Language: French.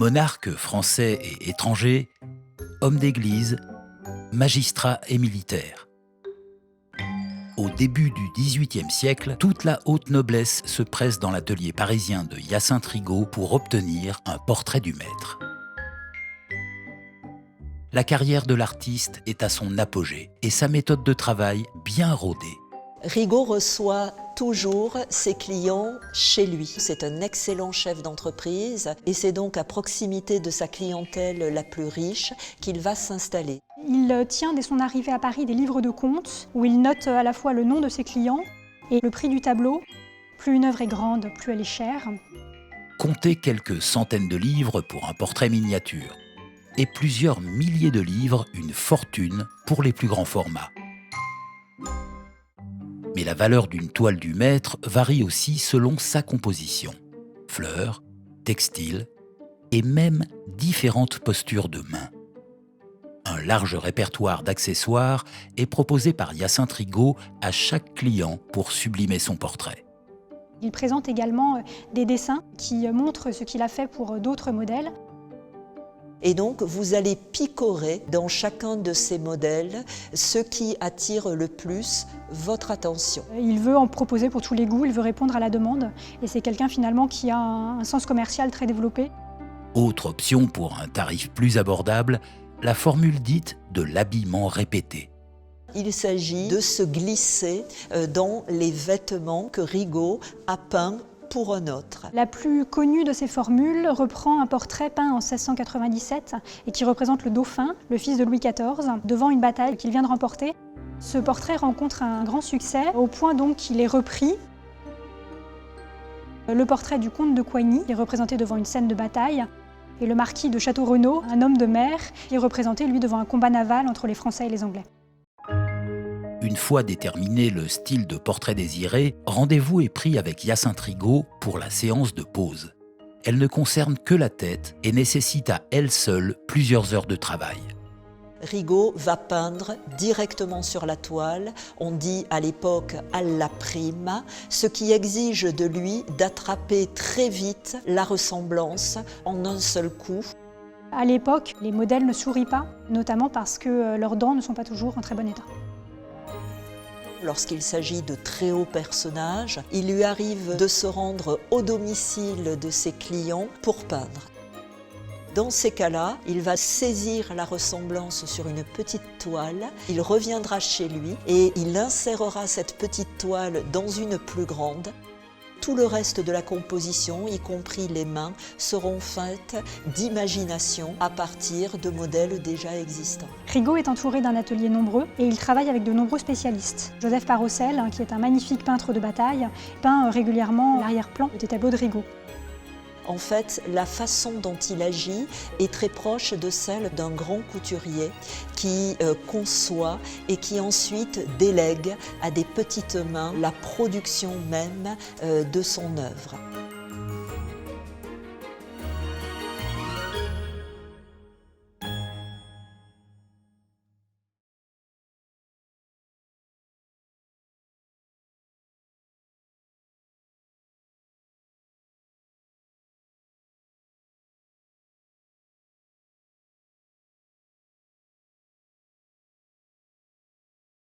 Monarques français et étrangers, hommes d'église, magistrats et militaires. Au début du XVIIIe siècle, toute la haute noblesse se presse dans l'atelier parisien de Hyacinthe Rigaud pour obtenir un portrait du maître. La carrière de l'artiste est à son apogée et sa méthode de travail bien rodée. Rigaud reçoit toujours ses clients chez lui. C'est un excellent chef d'entreprise et c'est donc à proximité de sa clientèle la plus riche qu'il va s'installer. Il tient dès son arrivée à Paris des livres de comptes où il note à la fois le nom de ses clients et le prix du tableau. Plus une œuvre est grande, plus elle est chère. Comptez quelques centaines de livres pour un portrait miniature et plusieurs milliers de livres, une fortune pour les plus grands formats. Mais la valeur d'une toile du maître varie aussi selon sa composition. Fleurs, textiles et même différentes postures de main. Un large répertoire d'accessoires est proposé par Hyacinthe Rigaud à chaque client pour sublimer son portrait. Il présente également des dessins qui montrent ce qu'il a fait pour d'autres modèles. Et donc, vous allez picorer dans chacun de ces modèles ce qui attire le plus votre attention. Il veut en proposer pour tous les goûts, il veut répondre à la demande. Et c'est quelqu'un finalement qui a un sens commercial très développé. Autre option pour un tarif plus abordable, la formule dite de l'habillement répété. Il s'agit de se glisser dans les vêtements que Rigaud a peints pour un autre. La plus connue de ces formules reprend un portrait peint en 1697 et qui représente le dauphin, le fils de Louis XIV, devant une bataille qu'il vient de remporter. Ce portrait rencontre un grand succès au point donc qu'il est repris. Le portrait du comte de Coigny est représenté devant une scène de bataille et le marquis de Château-Renaud, un homme de mer, est représenté lui devant un combat naval entre les Français et les Anglais. Une fois déterminé le style de portrait désiré, rendez-vous est pris avec Hyacinthe Rigaud pour la séance de pose. Elle ne concerne que la tête et nécessite à elle seule plusieurs heures de travail. Rigaud va peindre directement sur la toile, on dit à l'époque alla prima, ce qui exige de lui d'attraper très vite la ressemblance en un seul coup. À l'époque, les modèles ne sourient pas, notamment parce que leurs dents ne sont pas toujours en très bon état. Lorsqu'il s'agit de très hauts personnages, il lui arrive de se rendre au domicile de ses clients pour peindre. Dans ces cas-là, il va saisir la ressemblance sur une petite toile, il reviendra chez lui et il insérera cette petite toile dans une plus grande. Tout le reste de la composition, y compris les mains, seront faites d'imagination à partir de modèles déjà existants. Rigaud est entouré d'un atelier nombreux et il travaille avec de nombreux spécialistes. Joseph Parocel, qui est un magnifique peintre de bataille, peint régulièrement l'arrière-plan des tableaux de Rigaud. En fait, la façon dont il agit est très proche de celle d'un grand couturier qui conçoit et qui ensuite délègue à des petites mains la production même de son œuvre.